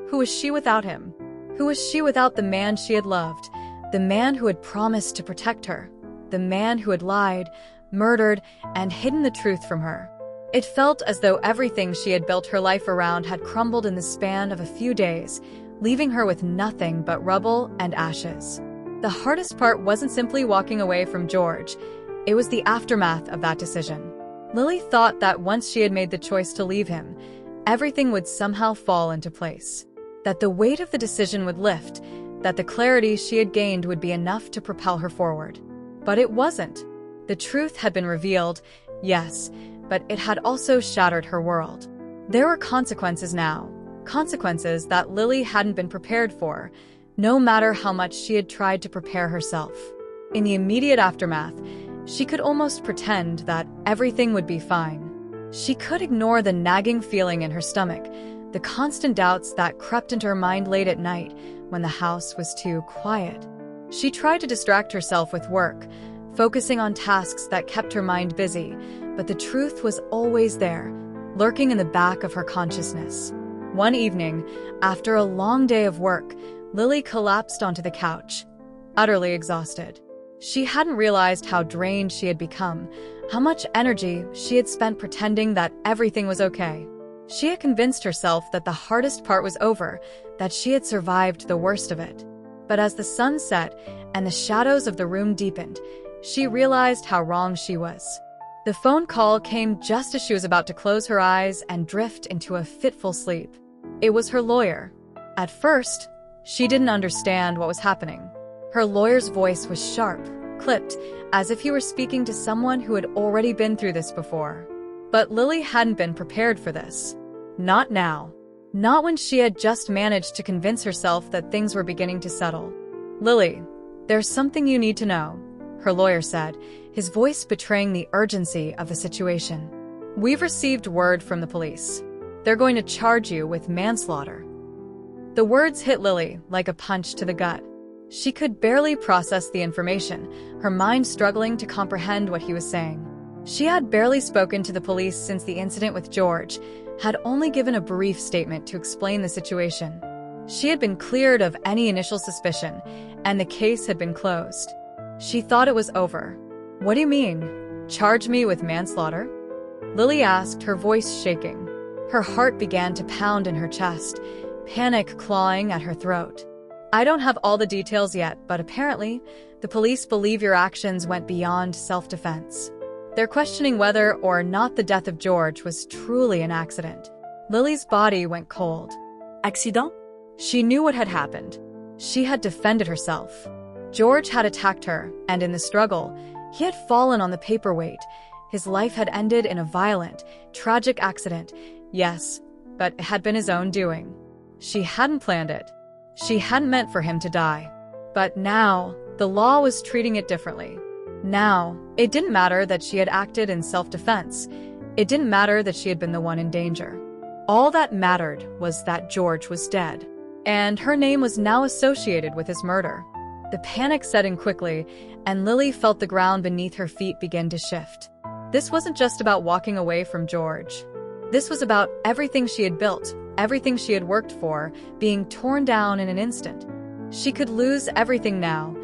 Who was she without him? Who was she without the man she had loved, the man who had promised to protect her, the man who had lied, murdered, and hidden the truth from her? It felt as though everything she had built her life around had crumbled in the span of a few days, leaving her with nothing but rubble and ashes. The hardest part wasn't simply walking away from George. It was the aftermath of that decision. Lily thought that once she had made the choice to leave him, everything would somehow fall into place. That the weight of the decision would lift, that the clarity she had gained would be enough to propel her forward. But it wasn't. The truth had been revealed, yes, but it had also shattered her world. There were consequences now, consequences that Lily hadn't been prepared for, no matter how much she had tried to prepare herself. In the immediate aftermath, she could almost pretend that everything would be fine. She could ignore the nagging feeling in her stomach, the constant doubts that crept into her mind late at night when the house was too quiet. She tried to distract herself with work, focusing on tasks that kept her mind busy, but the truth was always there, lurking in the back of her consciousness. One evening, after a long day of work, Lily collapsed onto the couch, utterly exhausted. She hadn't realized how drained she had become, how much energy she had spent pretending that everything was okay. She had convinced herself that the hardest part was over, that she had survived the worst of it. But as the sun set and the shadows of the room deepened, she realized how wrong she was. The phone call came just as she was about to close her eyes and drift into a fitful sleep. It was her lawyer. At first, she didn't understand what was happening. Her lawyer's voice was sharp, clipped, as if he were speaking to someone who had already been through this before. But Lily hadn't been prepared for this. Not now. Not when she had just managed to convince herself that things were beginning to settle. "Lily, there's something you need to know," her lawyer said, his voice betraying the urgency of the situation. "We've received word from the police. They're going to charge you with manslaughter." The words hit Lily like a punch to the gut. She could barely process the information, her mind struggling to comprehend what he was saying. She had barely spoken to the police since the incident with George, had only given a brief statement to explain the situation. She had been cleared of any initial suspicion, and the case had been closed. She thought it was over. "What do you mean? Charge me with manslaughter?" Lily asked, her voice shaking. Her heart began to pound in her chest, panic clawing at her throat. "I don't have all the details yet, but apparently, the police believe your actions went beyond self-defense. They're questioning whether or not the death of George was truly an accident." Lily's body went cold. Accident? She knew what had happened. She had defended herself. George had attacked her, and in the struggle, he had fallen on the paperweight. His life had ended in a violent, tragic accident. Yes, but it had been his own doing. She hadn't planned it. She hadn't meant for him to die. But now, the law was treating it differently. Now, it didn't matter that she had acted in self-defense. It didn't matter that she had been the one in danger. All that mattered was that George was dead, and her name was now associated with his murder. The panic set in quickly, and Lily felt the ground beneath her feet begin to shift. This wasn't just about walking away from George. This was about everything she had built, everything she had worked for, being torn down in an instant. She could lose everything now.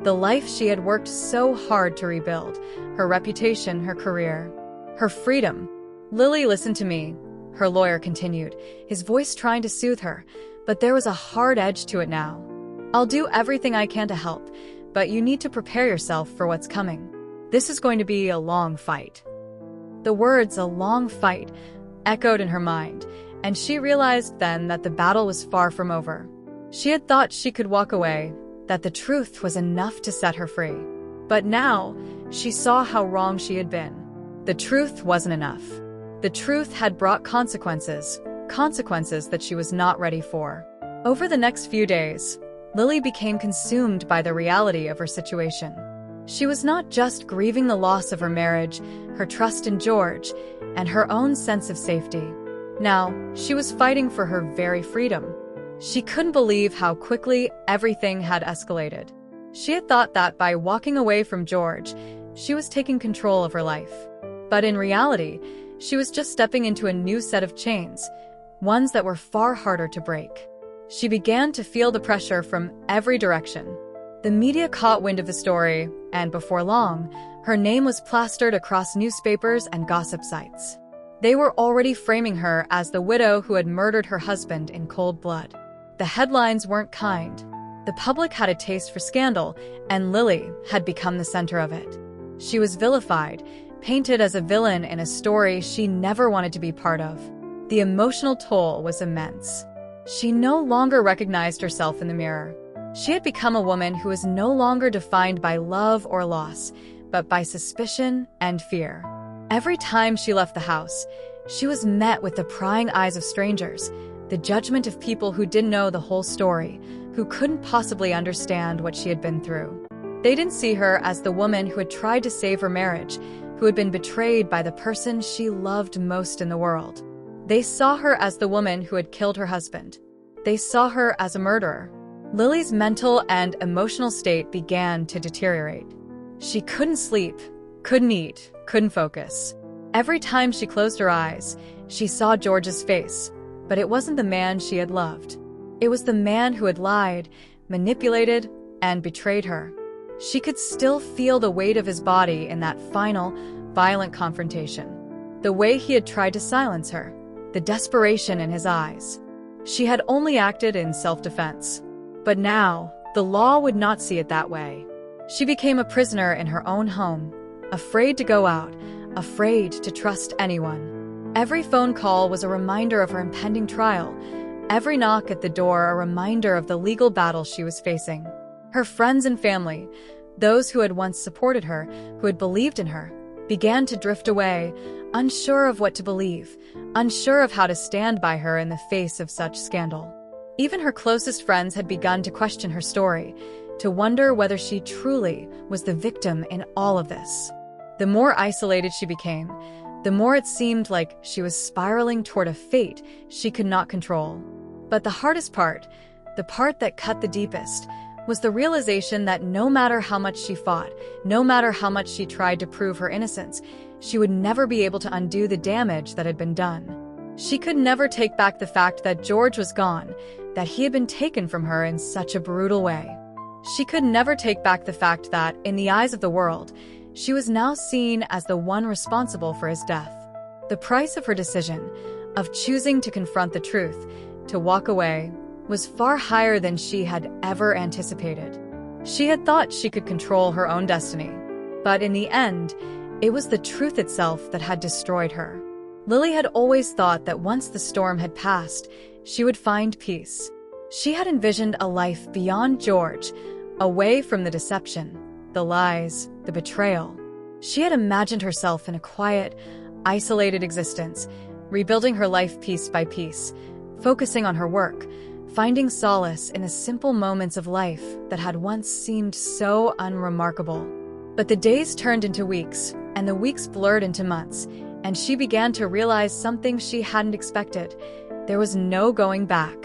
The life she had worked so hard to rebuild, her reputation, her career, her freedom. "Lily, listen to me," her lawyer continued, his voice trying to soothe her, but there was a hard edge to it now. "I'll do everything I can to help, but you need to prepare yourself for what's coming. This is going to be a long fight." The words, "a long fight," echoed in her mind, and she realized then that the battle was far from over. She had thought she could walk away, that the truth was enough to set her free. But now, she saw how wrong she had been. The truth wasn't enough. The truth had brought consequences, consequences that she was not ready for. Over the next few days, Lily became consumed by the reality of her situation. She was not just grieving the loss of her marriage, her trust in George, and her own sense of safety. Now, she was fighting for her very freedom. She couldn't believe how quickly everything had escalated. She had thought that by walking away from George, she was taking control of her life. But in reality, she was just stepping into a new set of chains, ones that were far harder to break. She began to feel the pressure from every direction. The media caught wind of the story, and before long, her name was plastered across newspapers and gossip sites. They were already framing her as the widow who had murdered her husband in cold blood. The headlines weren't kind. The public had a taste for scandal, and Lily had become the center of it. She was vilified, painted as a villain in a story she never wanted to be part of. The emotional toll was immense. She no longer recognized herself in the mirror. She had become a woman who was no longer defined by love or loss, but by suspicion and fear. Every time she left the house, she was met with the prying eyes of strangers, the judgment of people who didn't know the whole story, who couldn't possibly understand what she had been through. They didn't see her as the woman who had tried to save her marriage, who had been betrayed by the person she loved most in the world. They saw her as the woman who had killed her husband. They saw her as a murderer. Lily's mental and emotional state began to deteriorate. She couldn't sleep, couldn't eat, couldn't focus. Every time she closed her eyes, she saw George's face, but it wasn't the man she had loved. It was the man who had lied, manipulated, and betrayed her. She could still feel the weight of his body in that final, violent confrontation. The way he had tried to silence her, the desperation in his eyes. She had only acted in self-defense. But now, the law would not see it that way. She became a prisoner in her own home, afraid to go out, afraid to trust anyone. Every phone call was a reminder of her impending trial. Every knock at the door a reminder of the legal battle she was facing. Her friends and family, those who had once supported her, who had believed in her, began to drift away, unsure of what to believe, unsure of how to stand by her in the face of such scandal. Even her closest friends had begun to question her story, to wonder whether she truly was the victim in all of this. The more isolated she became, the more it seemed like she was spiraling toward a fate she could not control. But the hardest part, the part that cut the deepest, was the realization that no matter how much she fought, no matter how much she tried to prove her innocence, she would never be able to undo the damage that had been done. She could never take back the fact that George was gone, that he had been taken from her in such a brutal way. She could never take back the fact that, in the eyes of the world, she was now seen as the one responsible for his death. The price of her decision, of choosing to confront the truth, to walk away, was far higher than she had ever anticipated. She had thought she could control her own destiny, but in the end, it was the truth itself that had destroyed her. Lily had always thought that once the storm had passed, she would find peace. She had envisioned a life beyond George, away from the deception, the lies, the betrayal. She had imagined herself in a quiet, isolated existence, rebuilding her life piece by piece, focusing on her work, finding solace in the simple moments of life that had once seemed so unremarkable. But the days turned into weeks, and the weeks blurred into months, and she began to realize something she hadn't expected. There was no going back.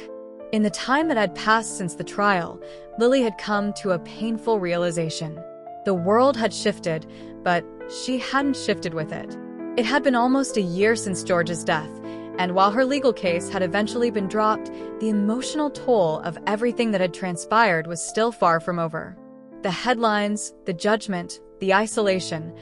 In the time that had passed since the trial, Lily had come to a painful realization. The world had shifted, but she hadn't shifted with it. It had been almost a year since George's death, and while her legal case had eventually been dropped, the emotional toll of everything that had transpired was still far from over. The headlines, the judgment, the isolation,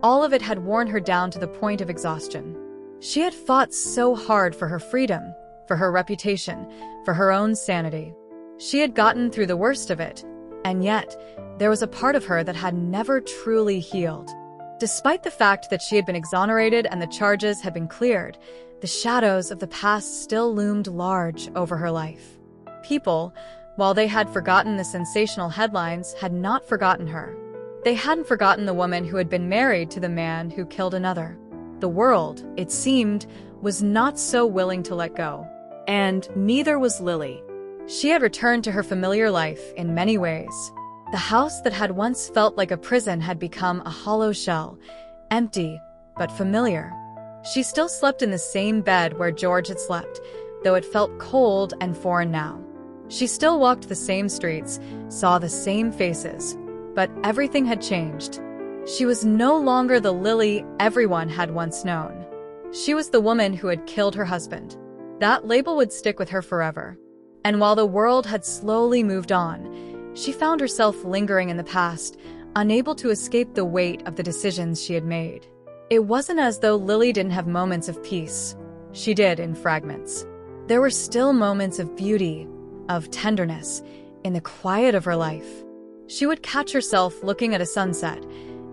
all of it had worn her down to the point of exhaustion. She had fought so hard for her freedom, for her reputation, for her own sanity. She had gotten through the worst of it, and yet, there was a part of her that had never truly healed. Despite the fact that she had been exonerated and the charges had been cleared, the shadows of the past still loomed large over her life. People, while they had forgotten the sensational headlines, had not forgotten her. They hadn't forgotten the woman who had been married to the man who killed another. The world, it seemed, was not so willing to let go. And neither was Lily. She had returned to her familiar life in many ways. The house that had once felt like a prison had become a hollow shell, empty but familiar. She still slept in the same bed where George had slept, though it felt cold and foreign now. She still walked the same streets, saw the same faces, but everything had changed. She was no longer the Lily everyone had once known. She was the woman who had killed her husband. That label would stick with her forever. And while the world had slowly moved on, she found herself lingering in the past, unable to escape the weight of the decisions she had made. It wasn't as though Lily didn't have moments of peace. She did, in fragments. There were still moments of beauty, of tenderness, in the quiet of her life. She would catch herself looking at a sunset,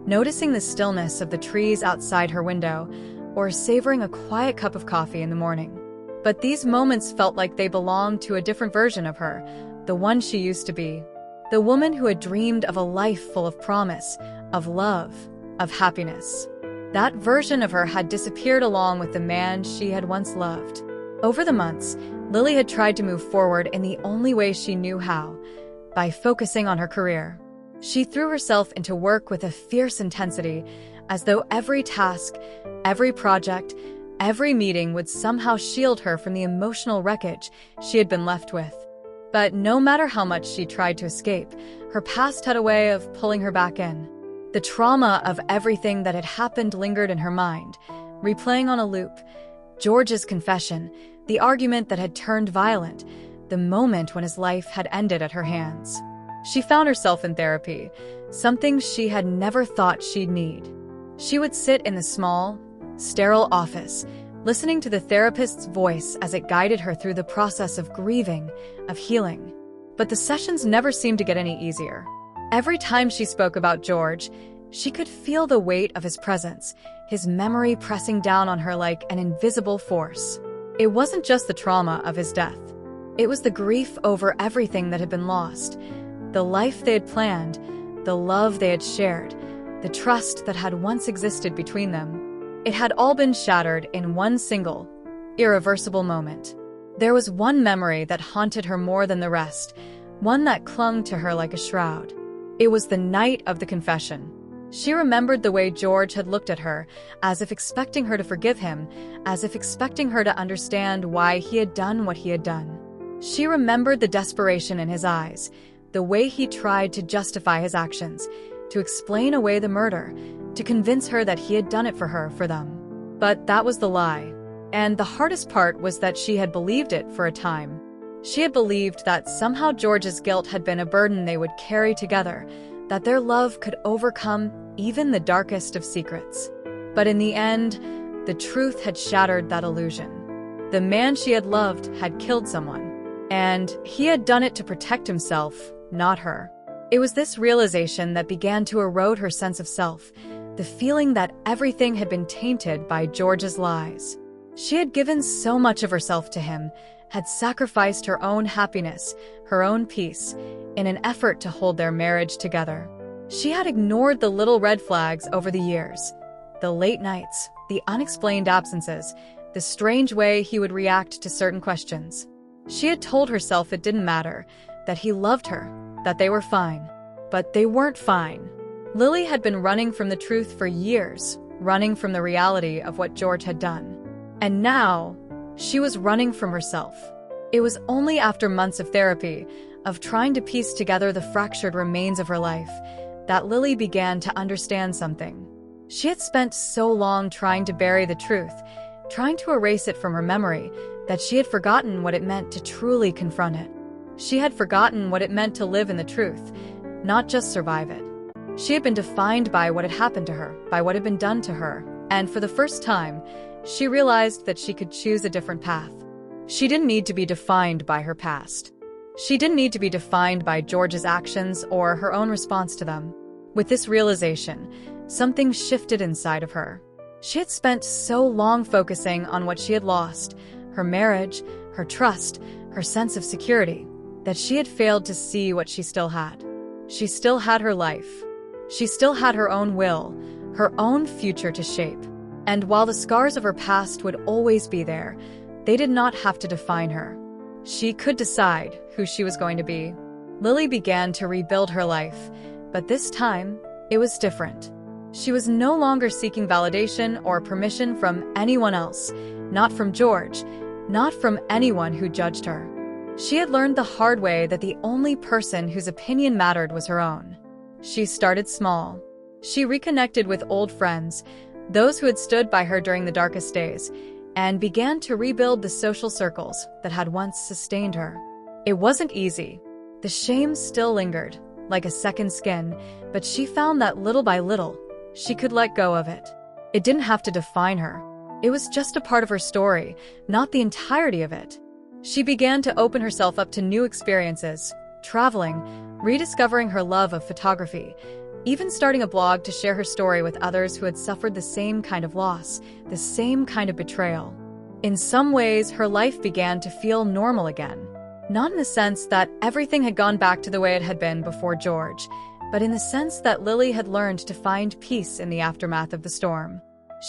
noticing the stillness of the trees outside her window, or savoring a quiet cup of coffee in the morning. But these moments felt like they belonged to a different version of her, the one she used to be. The woman who had dreamed of a life full of promise, of love, of happiness. That version of her had disappeared along with the man she had once loved. Over the months, Lily had tried to move forward in the only way she knew how, by focusing on her career. She threw herself into work with a fierce intensity, as though every task, every project, every meeting would somehow shield her from the emotional wreckage she had been left with. But no matter how much she tried to escape, her past had a way of pulling her back in. The trauma of everything that had happened lingered in her mind, replaying on a loop. George's confession, the argument that had turned violent, the moment when his life had ended at her hands. She found herself in therapy, something she had never thought she'd need. She would sit in the small, sterile office, listening to the therapist's voice as it guided her through the process of grieving, of healing. But the sessions never seemed to get any easier. Every time she spoke about George, she could feel the weight of his presence, his memory pressing down on her like an invisible force. It wasn't just the trauma of his death. It was the grief over everything that had been lost, the life they had planned, the love they had shared, the trust that had once existed between them. It had all been shattered in one single, irreversible moment. There was one memory that haunted her more than the rest, one that clung to her like a shroud. It was the night of the confession. She remembered the way George had looked at her, as if expecting her to forgive him, as if expecting her to understand why he had done what he had done. She remembered the desperation in his eyes, the way he tried to justify his actions, to explain away the murder, to convince her that he had done it for her, for them. But that was the lie. And the hardest part was that she had believed it for a time. She had believed that somehow George's guilt had been a burden they would carry together, that their love could overcome even the darkest of secrets. But in the end, the truth had shattered that illusion. The man she had loved had killed someone, and he had done it to protect himself, not her. It was this realization that began to erode her sense of self, the feeling that everything had been tainted by George's lies. She had given so much of herself to him, had sacrificed her own happiness, her own peace, in an effort to hold their marriage together. She had ignored the little red flags over the years, the late nights, the unexplained absences, the strange way he would react to certain questions. She had told herself it didn't matter, that he loved her, that they were fine. But they weren't fine. Lily had been running from the truth for years, running from the reality of what George had done. And now, she was running from herself. It was only after months of therapy, of trying to piece together the fractured remains of her life, that Lily began to understand something. She had spent so long trying to bury the truth, trying to erase it from her memory, that she had forgotten what it meant to truly confront it. She had forgotten what it meant to live in the truth, not just survive it. She had been defined by what had happened to her, by what had been done to her, and for the first time, she realized that she could choose a different path. She didn't need to be defined by her past. She didn't need to be defined by George's actions or her own response to them. With this realization, something shifted inside of her. She had spent so long focusing on what she had lost, her marriage, her trust, her sense of security, that she had failed to see what she still had. She still had her life. She still had her own will, her own future to shape. And while the scars of her past would always be there, they did not have to define her. She could decide who she was going to be. Lily began to rebuild her life, but this time, it was different. She was no longer seeking validation or permission from anyone else, not from George, not from anyone who judged her. She had learned the hard way that the only person whose opinion mattered was her own. She started small. She reconnected with old friends, those who had stood by her during the darkest days, and began to rebuild the social circles that had once sustained her. It wasn't easy. The shame still lingered, like a second skin, but she found that little by little, she could let go of it. It didn't have to define her. It was just a part of her story, not the entirety of it. She began to open herself up to new experiences, traveling, rediscovering her love of photography, even starting a blog to share her story with others who had suffered the same kind of loss, the same kind of betrayal. In some ways, her life began to feel normal again. Not in the sense that everything had gone back to the way it had been before George, but in the sense that Lily had learned to find peace in the aftermath of the storm.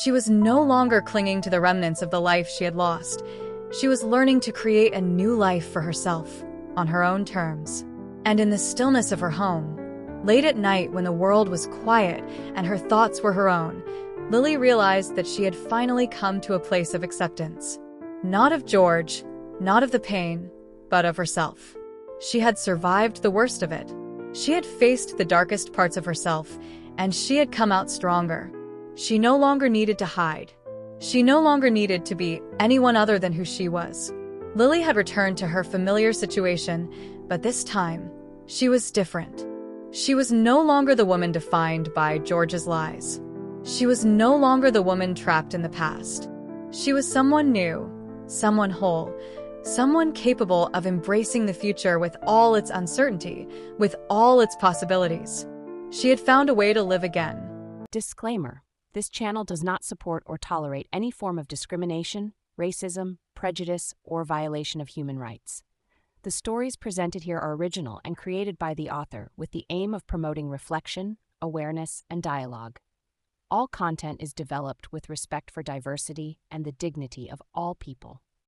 She was no longer clinging to the remnants of the life she had lost. She was learning to create a new life for herself, on her own terms. And in the stillness of her home, late at night when the world was quiet and her thoughts were her own, Lily realized that she had finally come to a place of acceptance. Not of George, not of the pain, but of herself. She had survived the worst of it. She had faced the darkest parts of herself, and she had come out stronger. She no longer needed to hide. She no longer needed to be anyone other than who she was. Lily had returned to her familiar situation, but this time, she was different. She was no longer the woman defined by George's lies. She was no longer the woman trapped in the past. She was someone new, someone whole, someone capable of embracing the future with all its uncertainty, with all its possibilities. She had found a way to live again. Disclaimer: this channel does not support or tolerate any form of discrimination, racism, prejudice, or violation of human rights. The stories presented here are original and created by the author with the aim of promoting reflection, awareness, and dialogue. All content is developed with respect for diversity and the dignity of all people.